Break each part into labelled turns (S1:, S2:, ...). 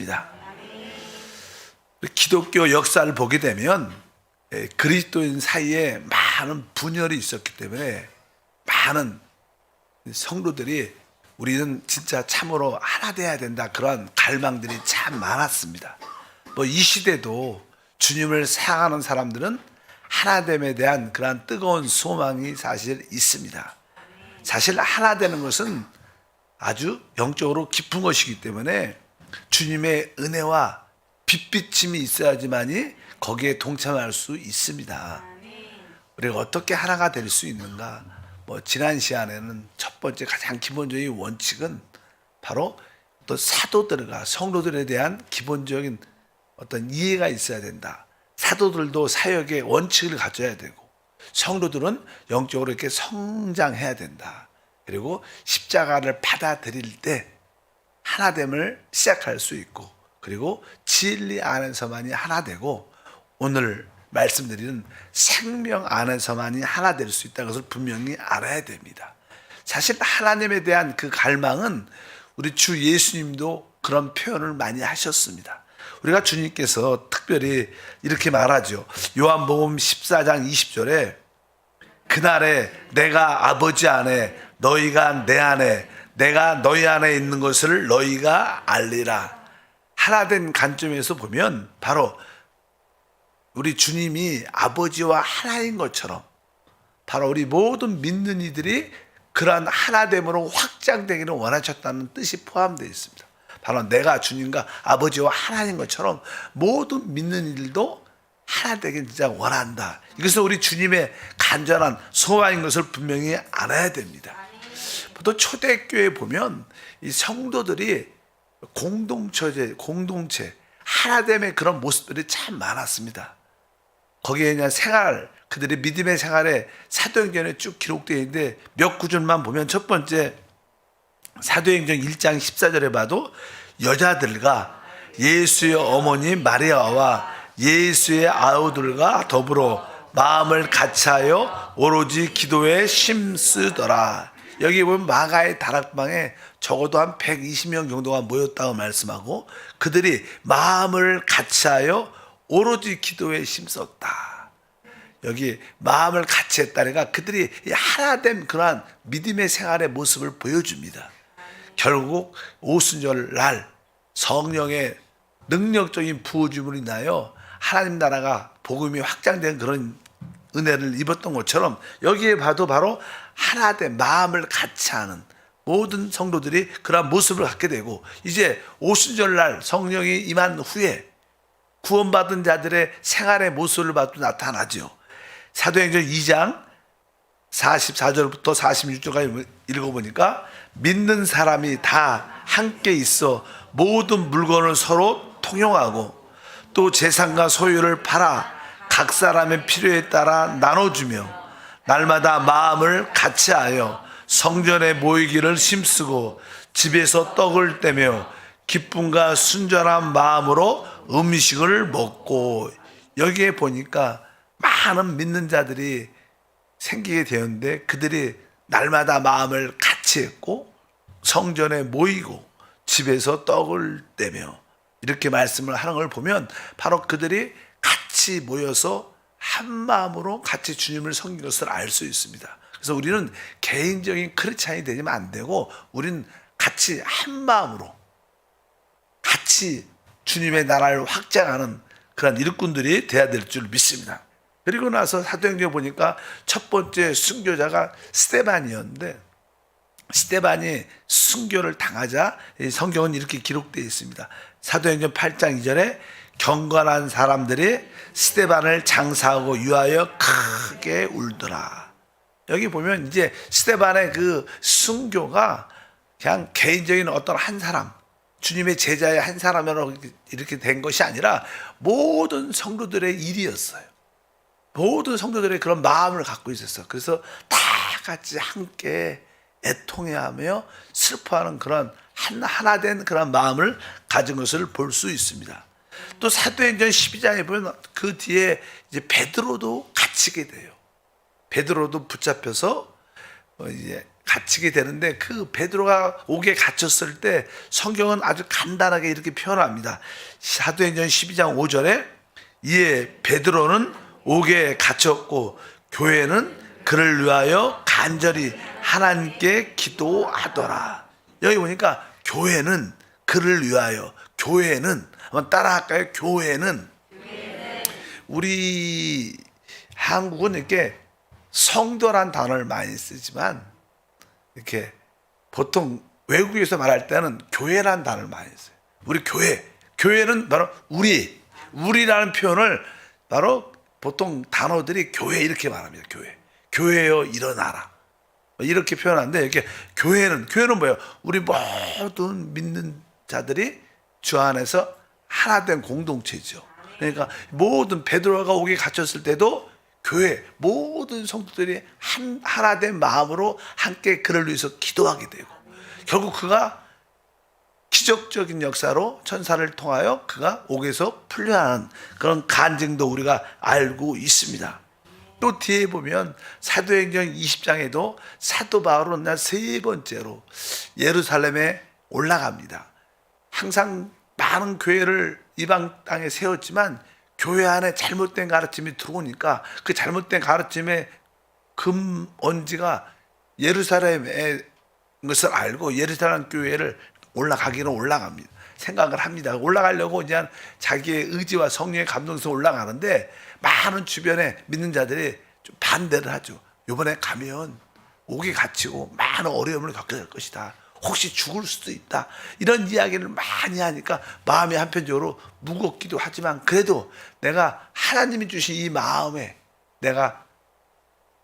S1: 믿습니다. 기독교 역사를 보게 되면 그리스도인 사이에 많은 분열이 있었기 때문에 많은 성도들이 우리는 진짜 참으로 하나 돼야 된다, 그런 갈망들이 참 많았습니다. 이 시대도 주님을 사랑하는 사람들은 하나됨에 대한 그런 뜨거운 소망이 사실 있습니다. 사실 하나 되는 것은 아주 영적으로 깊은 것이기 때문에 주님의 은혜와 빛비침이 있어야지만이 거기에 동참할 수 있습니다. 우리가 어떻게 하나가 될 수 있는가? 지난 시간에는 첫 번째 가장 기본적인 원칙은 바로 또 사도들과 성도들에 대한 기본적인 어떤 이해가 있어야 된다. 사도들도 사역의 원칙을 가져야 되고 성도들은 영적으로 이렇게 성장해야 된다. 그리고 십자가를 받아들일 때 하나됨을 시작할 수 있고, 그리고 진리 안에서만이 하나 되고 오늘 말씀드리는 생명 안에서만이 하나 될 수 있다는 것을 분명히 알아야 됩니다. 사실 하나님에 대한 그 갈망은 우리 주 예수님도 그런 표현을 많이 하셨습니다. 우리가 주님께서 특별히 이렇게 말하죠. 요한복음 14장 20절에 그날에 내가 아버지 안에 너희가 내 안에 내가 너희 안에 있는 것을 너희가 알리라. 하나된 관점에서 보면 바로 우리 주님이 아버지와 하나인 것처럼 바로 우리 모든 믿는 이들이 그러한 하나됨으로 확장되기를 원하셨다는 뜻이 포함되어 있습니다. 바로 내가 주님과 아버지와 하나인 것처럼 모든 믿는 이들도 하나 되길 진짜 원한다. 이것은 우리 주님의 간절한 소망인 것을 분명히 알아야 됩니다. 또 초대교회에 보면 이 성도들이 공동체 하나됨의 그런 모습들이 참 많았습니다. 거기에 그냥 그들의 믿음의 생활에 사도행전에 쭉 기록되어 있는데 몇 구절만 보면 첫 번째 사도행전 1장 14절에 봐도 여자들과 예수의 어머니 마리아와 예수의 아우들과 더불어 마음을 같이하여 오로지 기도에 힘쓰더라. 여기 보면 마가의 다락방에 적어도 한 120명 정도가 모였다고 말씀하고 그들이 마음을 같이하여 오로지 기도에 힘썼다. 여기 마음을 같이 했다니까 그들이 하나된 그러한 믿음의 생활의 모습을 보여줍니다. 결국 오순절 날 성령의 능력적인 부어줌으로 인하여 하나님 나라가 복음이 확장된 그런 은혜를 입었던 것처럼 여기에 봐도 바로 하나된 마음을 같이 하는 모든 성도들이 그러한 모습을 갖게 되고 이제 오순절 날 성령이 임한 후에 구원받은 자들의 생활의 모습을 봐도 나타나죠. 사도행전 2장 44절부터 46절까지 읽어보니까 믿는 사람이 다 함께 있어 모든 물건을 서로 통용하고 또 재산과 소유를 팔아 각 사람의 필요에 따라 나눠주며 날마다 마음을 같이하여 성전에 모이기를 힘쓰고 집에서 떡을 떼며 기쁨과 순전한 마음으로 음식을 먹고 여기에 보니까 많은 믿는 자들이 생기게 되었는데 그들이 날마다 마음을 같이 했고 성전에 모이고 집에서 떡을 떼며 이렇게 말씀을 하는 걸 보면 바로 그들이 같이 모여서 한 마음으로 같이 주님을 섬긴 것을 알 수 있습니다. 그래서 우리는 개인적인 크리스찬이 되면 안 되고 우리는 같이 한 마음으로 같이 주님의 나라를 확장하는 그런 일꾼들이 돼야 될 줄 믿습니다. 그리고 나서 사도행전 보니까 첫 번째 순교자가 스데반이었는데 스데반이 순교를 당하자 성경은 이렇게 기록되어 있습니다. 사도행전 8장 2절에 경건한 사람들이 스데반을 장사하고 유하여 크게 울더라. 여기 보면 이제 스데반의 그 순교가 그냥 개인적인 어떤 한 사람, 주님의 제자의 한 사람으로 이렇게 된 것이 아니라 모든 성도들의 일이었어요. 모든 성도들의 그런 마음을 갖고 있었어요. 그래서 다 같이 함께 애통해하며 슬퍼하는 그런 하나 된 그런 마음을 가진 것을 볼 수 있습니다. 또 사도행전 12장에 보면 그 뒤에 이제 베드로도 갇히게 돼요. 베드로도 붙잡혀서 이제 갇히게 되는데 그 베드로가 옥에 갇혔을 때 성경은 아주 간단하게 이렇게 표현합니다. 사도행전 12장 5절에 이에 베드로는 옥에 갇혔고 교회는 그를 위하여 간절히 하나님께 기도하더라. 여기 보니까 교회는 그를 위하여, 교회는 한번 따라할까요? 교회는 우리 한국은 이렇게 성도란 단어를 많이 쓰지만 이렇게 보통 외국에서 말할 때는 교회란 단어를 많이 써요. 우리 교회, 교회는 바로 우리라는 표현을 바로 보통 단어들이 교회 이렇게 말합니다. 교회여 일어나라 이렇게 표현하는데, 이렇게 교회는 뭐예요? 우리 모든 믿는 자들이 주 안에서 하나된 공동체죠. 그러니까 모든 베드로가 옥에 갇혔을 때도 교회 모든 성도들이 하나된 마음으로 함께 그를 위해서 기도하게 되고, 결국 그가 기적적인 역사로 천사를 통하여 그가 옥에서 풀려나는 그런 간증도 우리가 알고 있습니다. 또 뒤에 보면 사도행전 20장에도 사도 바울은 세 번째로 예루살렘에 올라갑니다. 항상 많은 교회를 이방 땅에 세웠지만 교회 안에 잘못된 가르침이 들어오니까 그 잘못된 가르침의 근원지가 예루살렘의 것을 알고 예루살렘 교회를 올라갑니다. 생각을 합니다. 올라가려고 이제 자기의 의지와 성령의 감동에서 올라가는데 많은 주변에 믿는 자들이 좀 반대를 하죠. 이번에 가면 옥에 갇히고 많은 어려움을 겪게 될 것이다. 혹시 죽을 수도 있다. 이런 이야기를 많이 하니까 마음이 한편적으로 무겁기도 하지만 그래도 내가 하나님이 주신 이 마음에 내가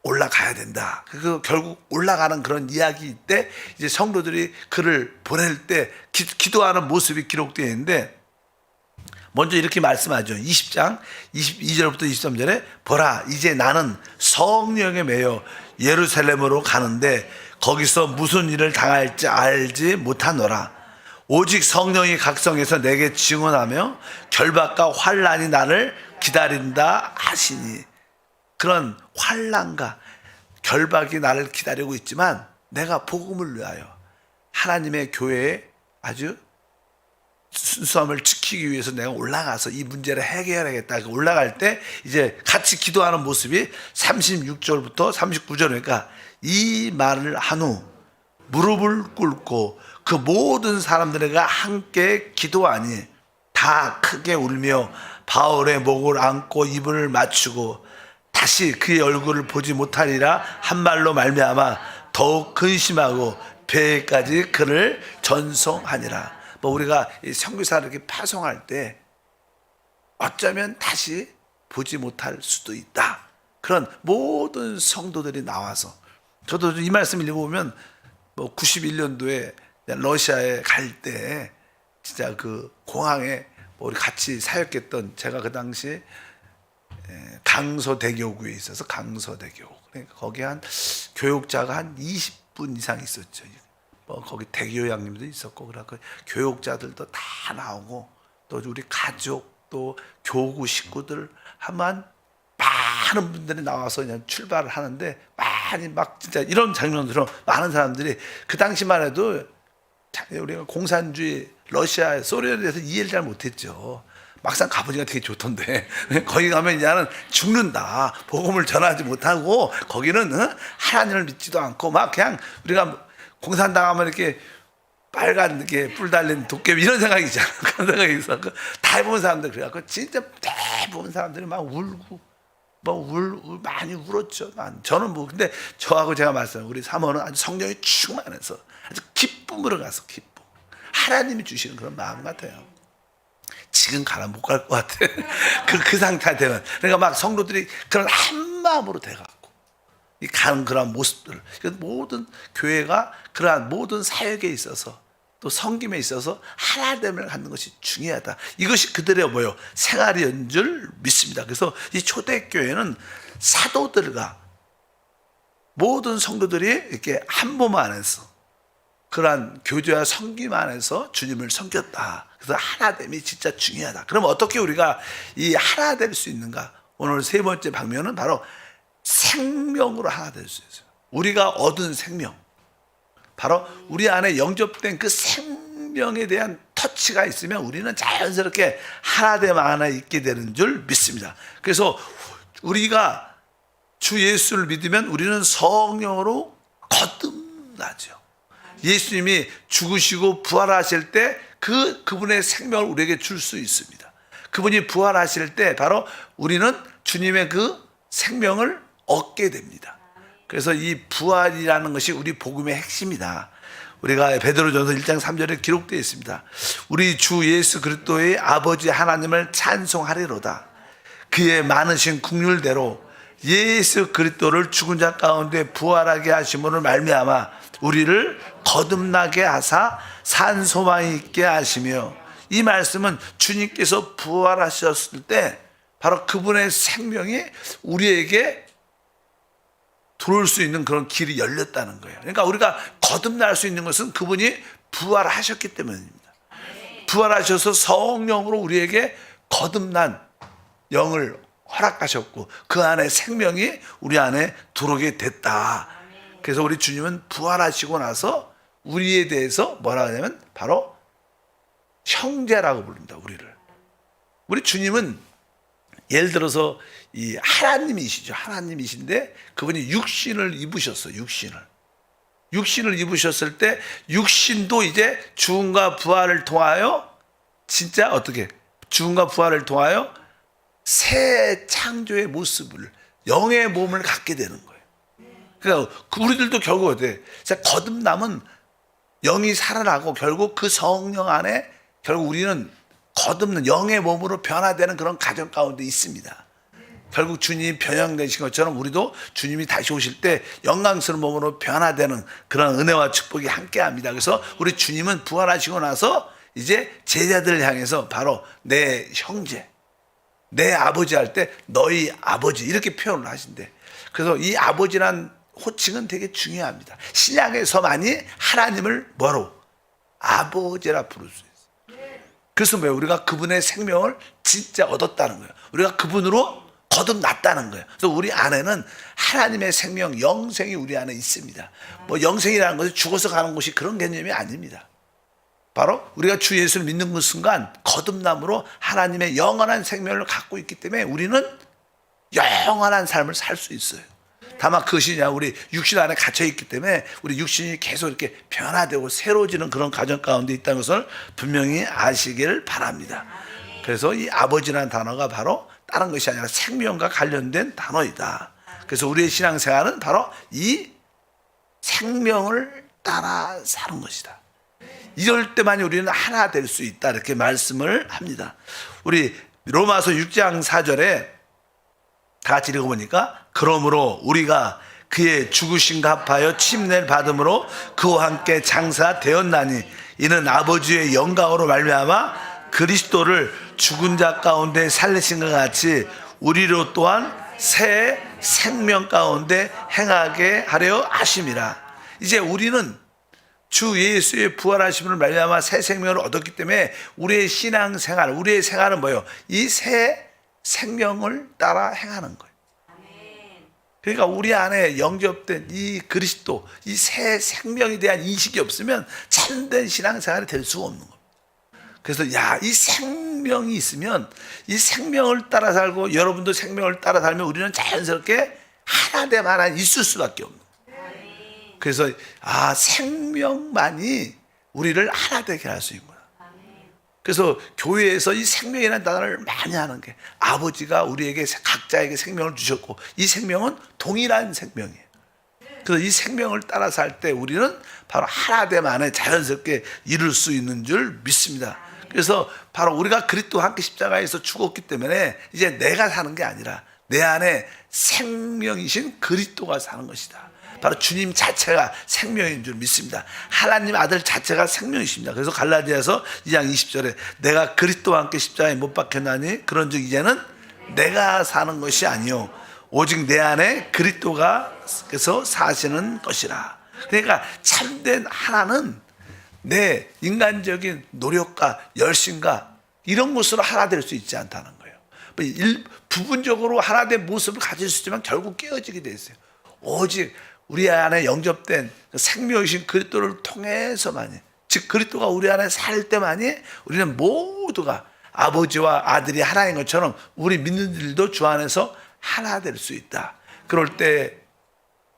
S1: 올라가야 된다. 그 결국 올라가는 그런 이야기 때 이제 성도들이 그를 보낼 때 기도하는 모습이 기록되어 있는데, 먼저 이렇게 말씀하죠. 20장 22절부터 23절에 보라 이제 나는 성령에 매여 예루살렘으로 가는데 거기서 무슨 일을 당할지 알지 못하노라. 오직 성령이 각성해서 내게 증언하며 결박과 환난이 나를 기다린다 하시니, 그런 환난과 결박이 나를 기다리고 있지만 내가 복음을 위하여 하나님의 교회에 아주 순수함을 지키기 위해서 내가 올라가서 이 문제를 해결하겠다. 올라갈 때 이제 같이 기도하는 모습이 36절부터 39절이니까 이 말을 한 후 무릎을 꿇고 그 모든 사람들과 함께 기도하니 다 크게 울며 바울의 목을 안고 입을 맞추고 다시 그의 얼굴을 보지 못하리라 한 말로 말미암아 더욱 근심하고 배에까지 그를 전송하니라. 우리가 이 선교사를 이렇게 파송할 때 어쩌면 다시 보지 못할 수도 있다. 그런 모든 성도들이 나와서, 저도 이 말씀 읽어보면 91년도에 러시아에 갈 때 진짜 그 공항에 우리 같이 사역했던, 제가 그 당시 강서대교구에 있어서 강서대교, 그러니까 거기 한 교육자가 한 20분 이상 있었죠. 거기 대교양님도 있었고, 그래서 교육자들도 다 나오고 또 우리 가족 또 교구 식구들 하면 많은 분들이 나와서 그냥 출발을 하는데, 많이 막 진짜 이런 장면들은 많은 사람들이 그 당시만 해도 우리가 공산주의 러시아 소련에 대해서 이해를 잘 못했죠. 막상 가보니까 되게 좋던데 거기 가면 이제는 죽는다, 복음을 전하지 못하고 거기는 하나님을 믿지도 않고 막 그냥 우리가 공산당하면 이렇게 빨간 이렇게 뿔 달린 도깨비 이런 생각이 있잖아. 그런 생각이 있어. 대부분 사람들 그래갖고 진짜 대부분 사람들이 막 울고 많이 울었죠. 저는 근데 저하고 제가 말씀, 우리 사모는 아주 성령이 충만해서 아주 기쁨으로 가서 기쁨. 하나님이 주시는 그런 마음 같아요. 지금 가라 못 갈 것 같아. 그 상태 되면. 그러니까 막 성도들이 그런 한 마음으로 돼갖고 이 가는 그런 모습들, 모든 교회가 그러한 모든 사역에 있어서 또 섬김에 있어서 하나됨을 갖는 것이 중요하다. 이것이 그들의 뭐요? 생활인 줄 믿습니다. 그래서 이 초대교회는 사도들과 모든 성도들이 이렇게 한 몸 안에서 그러한 교제와 섬김 안에서 주님을 섬겼다. 그래서 하나됨이 진짜 중요하다. 그럼 어떻게 우리가 이 하나 될 수 있는가? 오늘 세 번째 방면은 바로 생명으로 하나 될 수 있어요. 우리가 얻은 생명, 바로 우리 안에 영접된 그 생명에 대한 터치가 있으면 우리는 자연스럽게 하나됨 안에 있게 되는 줄 믿습니다. 그래서 우리가 주 예수를 믿으면 우리는 성령으로 거듭나죠. 예수님이 죽으시고 부활하실 때 그분의 생명을 우리에게 줄 수 있습니다. 그분이 부활하실 때 바로 우리는 주님의 그 생명을 얻게 됩니다. 그래서 이 부활이라는 것이 우리 복음의 핵심이다. 우리가 베드로전서 1장 3절에 기록되어 있습니다. 우리 주 예수 그리스도의 아버지 하나님을 찬송하리로다. 그의 많으신 긍휼대로 예수 그리스도를 죽은 자 가운데 부활하게 하심으로 말미암아 우리를 거듭나게 하사 산 소망이 있게 하시며, 이 말씀은 주님께서 부활하셨을 때 바로 그분의 생명이 우리에게 들어올 수 있는 그런 길이 열렸다는 거예요. 그러니까 우리가 거듭날 수 있는 것은 그분이 부활하셨기 때문입니다. 부활하셔서 성령으로 우리에게 거듭난 영을 허락하셨고 그 안에 생명이 우리 안에 들어오게 됐다. 그래서 우리 주님은 부활하시고 나서 우리에 대해서 뭐라 하냐면 바로 형제라고 부릅니다. 우리 주님은 예를 들어서 이 하나님이시죠. 하나님이신데 그분이 육신을 입으셨어요. 육신을 입으셨을 때 육신도 이제 죽음과 부활을 통하여 진짜 어떻게 죽음과 부활을 통하여 새 창조의 모습을, 영의 몸을 갖게 되는 거예요. 그러니까 우리들도 결국 어때? 거듭남은 영이 살아나고 결국 그 성령 안에 결국 우리는 거듭는 영의 몸으로 변화되는 그런 과정 가운데 있습니다. 결국 주님이 변형되신 것처럼 우리도 주님이 다시 오실 때 영광스러운 몸으로 변화되는 그런 은혜와 축복이 함께합니다. 그래서 우리 주님은 부활하시고 나서 이제 제자들을 향해서 바로 내 형제, 내 아버지 할 때 너희 아버지 이렇게 표현을 하신대. 그래서 이 아버지란 호칭은 되게 중요합니다. 신약에서만이 하나님을 뭐로? 아버지라 부를 수 있어요. 그래서 뭐예요? 우리가 그분의 생명을 진짜 얻었다는 거예요. 우리가 그분으로 거듭났다는 거예요. 그래서 우리 안에는 하나님의 생명, 영생이 우리 안에 있습니다. 뭐 영생이라는 것은 죽어서 가는 곳이 그런 개념이 아닙니다. 바로 우리가 주 예수를 믿는 그 순간 거듭남으로 하나님의 영원한 생명을 갖고 있기 때문에 우리는 영원한 삶을 살 수 있어요. 다만 그것이 우리 육신 안에 갇혀 있기 때문에 우리 육신이 계속 이렇게 변화되고 새로워지는 그런 과정 가운데 있다는 것을 분명히 아시길 바랍니다. 그래서 이 아버지라는 단어가 바로 다른 것이 아니라 생명과 관련된 단어이다. 그래서 우리의 신앙생활은 바로 이 생명을 따라 사는 것이다. 이럴 때만이 우리는 하나 될 수 있다. 이렇게 말씀을 합니다. 우리 로마서 6장 4절에 다 같이 읽어보니까 그러므로 우리가 그의 죽으심과 합하여 침례를 받음으로 그와 함께 장사되었나니 이는 아버지의 영광으로 말미암아 그리스도를 죽은 자 가운데 살리신 것 같이 우리로 또한 새 생명 가운데 행하게 하려 하심이라. 이제 우리는 주 예수의 부활하심을 말미암아 새 생명을 얻었기 때문에 우리의 신앙생활, 우리의 생활은 뭐예요? 이 새 생명을 따라 행하는 거예요. 그러니까 우리 안에 영접된 이 그리스도, 이 새 생명에 대한 인식이 없으면 참된 신앙생활이 될 수가 없는 거예요. 그래서 이 생명이 있으면 이 생명을 따라 살고 여러분도 생명을 따라 살면 우리는 자연스럽게 하나됨 하나 있을 수밖에 없는 거예요. 그래서 생명만이 우리를 하나 되게 할 수 있구나. 그래서 교회에서 이 생명이라는 단어를 많이 하는 게 아버지가 우리에게 각자에게 생명을 주셨고 이 생명은 동일한 생명이에요. 그래서 이 생명을 따라 살 때 우리는 바로 하나됨 안에 자연스럽게 이룰 수 있는 줄 믿습니다. 그래서 바로 우리가 그리스도와 함께 십자가에서 죽었기 때문에 이제 내가 사는 게 아니라 내 안에 생명이신 그리스도가 사는 것이다. 바로 주님 자체가 생명인 줄 믿습니다. 하나님 아들 자체가 생명이십니다. 그래서 갈라디아서 2장 20절에 내가 그리스도와 함께 십자가에 못 박혔나니 그런즉 이제는 내가 사는 것이 아니요 오직 내 안에 그리스도가서 사시는 것이라. 그러니까 참된 하나는 내 인간적인 노력과 열심과 이런 것으로 하나 될 수 있지 않다는 거예요. 부분적으로 하나 된 모습을 가질 수 있지만 결국 깨어지게 돼 있어요. 오직 우리 안에 영접된 그 생명이신 그리스도를 통해서만이, 즉 그리스도가 우리 안에 살 때만이 우리는 모두가 아버지와 아들이 하나인 것처럼 우리 믿는 일도 주 안에서 하나 될 수 있다. 그럴 때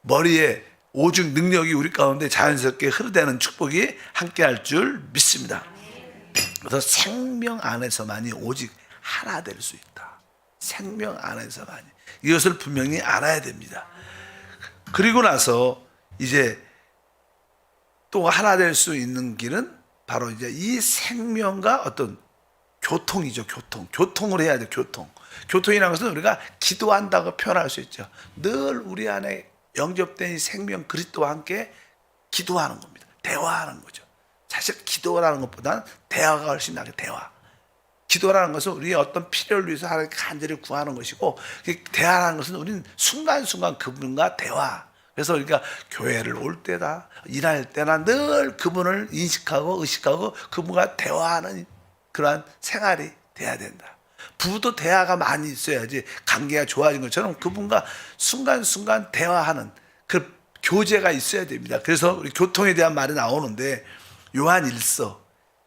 S1: 머리에 오직 능력이 우리 가운데 자연스럽게 흐르되는 축복이 함께할 줄 믿습니다. 그래서 생명 안에서만이 오직 하나 될 수 있다. 생명 안에서만이. 이것을 분명히 알아야 됩니다. 그리고 나서 이제 또 하나 될 수 있는 길은 바로 이제 이 생명과 어떤 교통이죠. 교통을 해야 돼. 교통이라는 것은 우리가 기도한다고 표현할 수 있죠. 늘 우리 안에 영접된 이 생명 그리스도와 함께 기도하는 겁니다. 대화하는 거죠. 사실 기도라는 것보다는 대화가 훨씬 나아요. 기도라는 것은 우리의 어떤 필요를 위해서 하나님께 간절히 구하는 것이고, 대화라는 것은 우리는 순간순간 그분과 대화. 그래서 우리가 교회를 올 때다, 일할 때나 늘 그분을 인식하고 의식하고 그분과 대화하는 그러한 생활이 돼야 된다. 부부도 대화가 많이 있어야지 관계가 좋아진 것처럼 그분과 순간순간 대화하는 그 교제가 있어야 됩니다. 그래서 우리 교통에 대한 말이 나오는데, 요한 1서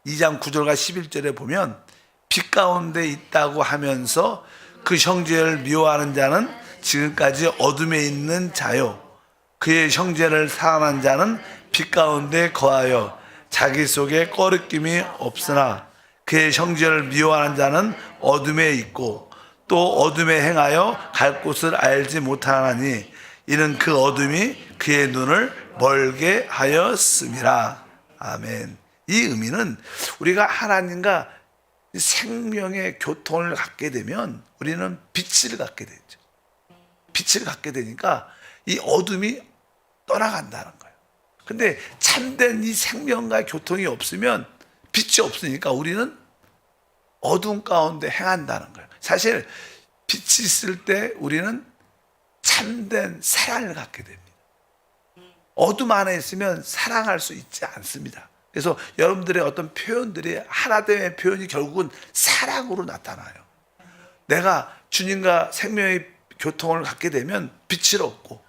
S1: 2장 9절과 11절에 보면 빛 가운데 있다고 하면서 그 형제를 미워하는 자는 지금까지 어둠에 있는 자요, 그의 형제를 사랑하는 자는 빛 가운데 거하여 자기 속에 꺼리낌이 없으나 그의 형제를 미워하는 자는 어둠에 있고 또 어둠에 행하여 갈 곳을 알지 못하나니 이는 그 어둠이 그의 눈을 멀게 하였음이라. 아멘. 이 의미는 우리가 하나님과 생명의 교통을 갖게 되면 우리는 빛을 갖게 되죠. 빛을 갖게 되니까 이 어둠이 떠나간다는 거예요. 근데 참된 이 생명과 교통이 없으면, 빛이 없으니까 우리는 어둠 가운데 행한다는 거예요. 사실 빛이 있을 때 우리는 참된 사랑을 갖게 됩니다. 어둠 안에 있으면 사랑할 수 있지 않습니다. 그래서 여러분들의 어떤 표현들이, 하나됨의 표현이 결국은 사랑으로 나타나요. 내가 주님과 생명의 교통을 갖게 되면 빛을 얻고,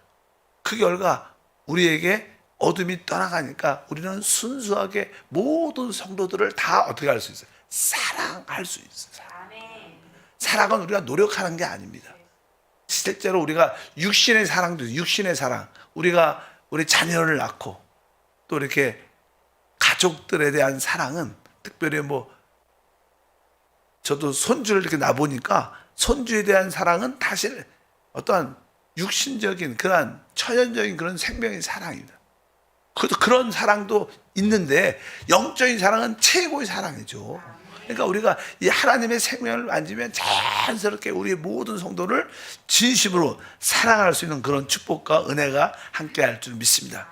S1: 그 결과 우리에게 어둠이 떠나가니까 우리는 순수하게 모든 성도들을 다 어떻게 할 수 있어요? 사랑할 수 있어요. 사랑은 우리가 노력하는 게 아닙니다. 실제로 우리가 육신의 사랑도, 육신의 사랑, 우리가 우리 자녀를 낳고 또 이렇게 가족들에 대한 사랑은, 특별히 저도 손주를 이렇게 낳아보니까 손주에 대한 사랑은 사실 어떠한 육신적인 그런 천연적인 그런 생명의 사랑입니다. 그런 사랑도 있는데 영적인 사랑은 최고의 사랑이죠. 그러니까 우리가 이 하나님의 생명을 만지면 자연스럽게 우리의 모든 성도를 진심으로 사랑할 수 있는 그런 축복과 은혜가 함께할 줄 믿습니다.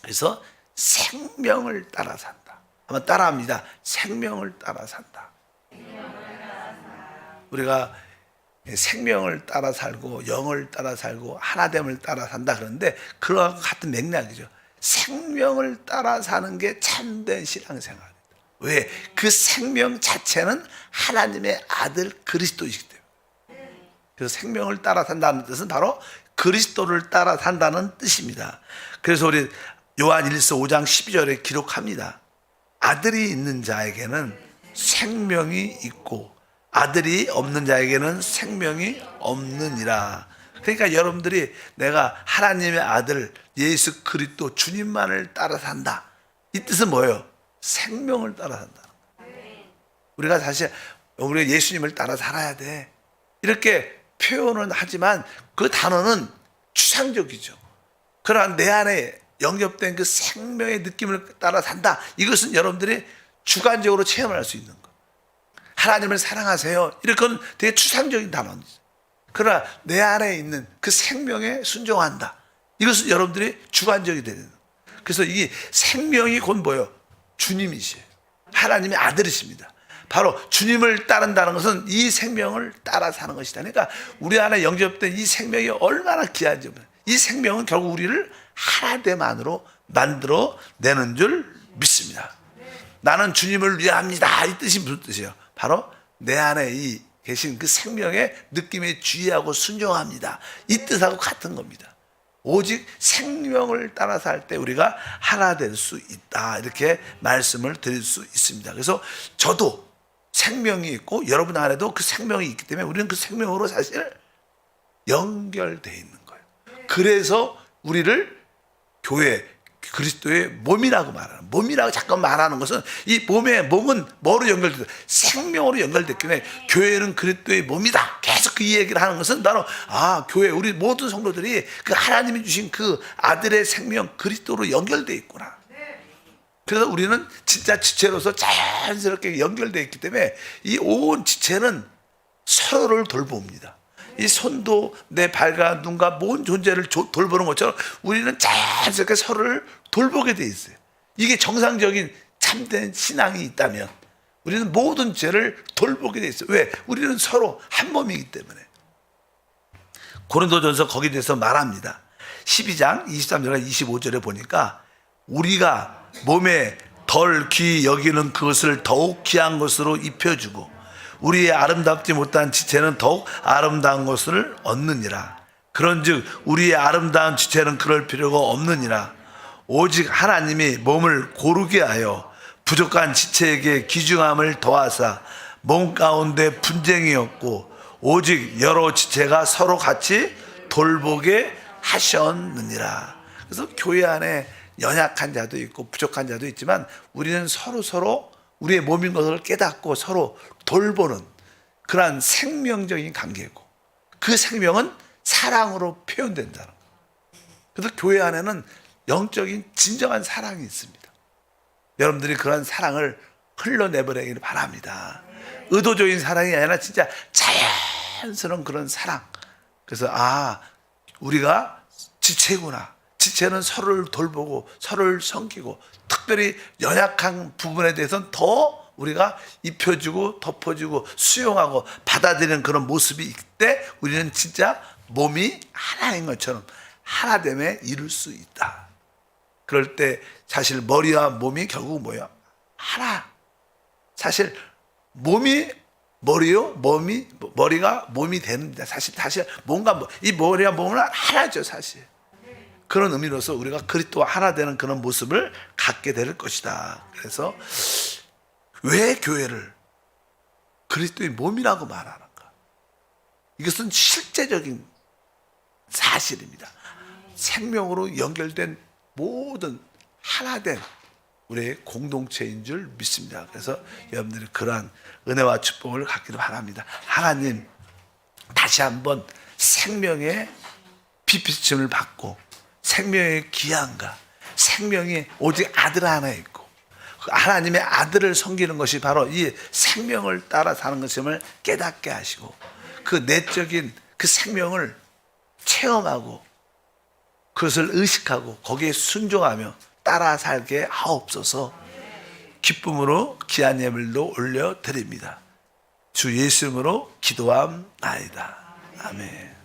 S1: 그래서 생명을 따라 산다. 한번 따라합니다. 생명을 따라 산다. 우리가 생명을 따라 살고 영을 따라 살고 하나됨을 따라 산다 그러는데, 그와 같은 맥락이죠. 생명을 따라 사는 게 참된 신앙생활입니다. 왜? 그 생명 자체는 하나님의 아들 그리스도이기 때문에. 그래서 생명을 따라 산다는 뜻은 바로 그리스도를 따라 산다는 뜻입니다. 그래서 우리 요한 1서 5장 12절에 기록합니다. 아들이 있는 자에게는 생명이 있고 아들이 없는 자에게는 생명이 없느니라. 그러니까 여러분들이 내가 하나님의 아들 예수 그리스도 주님만을 따라 산다, 이 뜻은 뭐예요? 생명을 따라 산다. 우리가 사실 우리가 예수님을 따라 살아야 돼, 이렇게 표현은 하지만 그 단어는 추상적이죠. 그러나 내 안에 영접된 그 생명의 느낌을 따라 산다, 이것은 여러분들이 주관적으로 체험할 수 있는 거. 하나님을 사랑하세요, 이렇게 되게 추상적인 단어입니다. 그러나 내 안에 있는 그 생명에 순종한다, 이것은 여러분들이 주관적이 되는 거예요. 그래서 이 생명이 곧 뭐예요? 주님이시에요. 하나님의 아들이십니다. 바로 주님을 따른다는 것은 이 생명을 따라 사는 것이다. 그러니까 우리 안에 영접된 이 생명이 얼마나 귀한지, 이 생명은 결국 우리를 하나됨 안으로 만들어 내는 줄 믿습니다. 나는 주님을 위합니다, 이 뜻이 무슨 뜻이에요? 바로 내 안에 이 계신 그 생명의 느낌에 주의하고 순종합니다, 이 뜻하고 같은 겁니다. 오직 생명을 따라서 할 때 우리가 하나 될 수 있다. 이렇게 말씀을 드릴 수 있습니다. 그래서 저도 생명이 있고 여러분 안에도 그 생명이 있기 때문에 우리는 그 생명으로 사실 연결되어 있는 거예요. 그래서 우리를 교회, 그리스도의 몸이라고 말하는, 몸이라고 잠깐 말하는 것은 이 몸은 뭐로 연결되어 생명으로 연결됐기 때문에 교회는 그리스도의 몸이다. 계속 그 얘기를 하는 것은 바로 교회, 우리 모든 성도들이 그 하나님이 주신 그 아들의 생명 그리스도로 연결되어 있구나. 그래서 우리는 진짜 지체로서 자연스럽게 연결되어 있기 때문에 이 온 지체는 서로를 돌봅니다. 이 손도 내 발과 눈과 모든 존재를 돌보는 것처럼 우리는 자연스럽게 서로를 돌보게 돼 있어요. 이게 정상적인 참된 신앙이 있다면 우리는 모든 죄를 돌보게 돼 있어요. 왜? 우리는 서로 한 몸이기 때문에. 고린도전서 거기에 대해서 말합니다. 12장 23절과 25절에 보니까 우리가 몸에 덜 귀히 여기는 그것을 더욱 귀한 것으로 입혀주고 우리의 아름답지 못한 지체는 더욱 아름다운 것을 얻느니라. 그런즉 우리의 아름다운 지체는 그럴 필요가 없느니라. 오직 하나님이 몸을 고르게 하여 부족한 지체에게 귀중함을 더하사 몸 가운데 분쟁이 없고 오직 여러 지체가 서로 같이 돌보게 하셨느니라. 그래서 교회 안에 연약한 자도 있고 부족한 자도 있지만 우리는 서로 우리의 몸인 것을 깨닫고 서로 돌보는 그러한 생명적인 관계고 그 생명은 사랑으로 표현된다는 거예요. 그래서 교회 안에는 영적인 진정한 사랑이 있습니다. 여러분들이 그런 사랑을 흘러내보내기를 바랍니다. 의도적인 사랑이 아니라 진짜 자연스러운 그런 사랑. 그래서 우리가 지체구나. 지체는 서로를 돌보고 서로를 섬기고 특별히 연약한 부분에 대해서는 더 우리가 입혀주고 덮어주고 수용하고 받아들이는 그런 모습이 있을 때 우리는 진짜 몸이 하나인 것처럼 하나됨에 이룰 수 있다. 그럴 때 사실 머리와 몸이 결국 뭐야? 하나. 사실 몸이 머리요? 머리가 몸이 되는데 사실 뭔가 이 머리와 몸은 하나죠, 사실. 그런 의미로서 우리가 그리스도와 하나 되는 그런 모습을 갖게 될 것이다. 그래서 왜 교회를 그리스도의 몸이라고 말하는가? 이것은 실제적인 사실입니다. 생명으로 연결된 모든 하나된 우리의 공동체인 줄 믿습니다. 그래서 여러분들이 그러한 은혜와 축복을 갖기를 바랍니다. 하나님 다시 한번 생명의 빛비침을 받고 생명의 귀한가, 생명이 오직 아들 하나 있고 하나님의 아들을 섬기는 것이 바로 이 생명을 따라 사는 것임을 깨닫게 하시고 그 내적인 그 생명을 체험하고 그것을 의식하고 거기에 순종하며 따라 살게 하옵소서. 기쁨으로 귀한 예물도 올려드립니다. 주 예수 이름으로 기도함나이다. 아멘.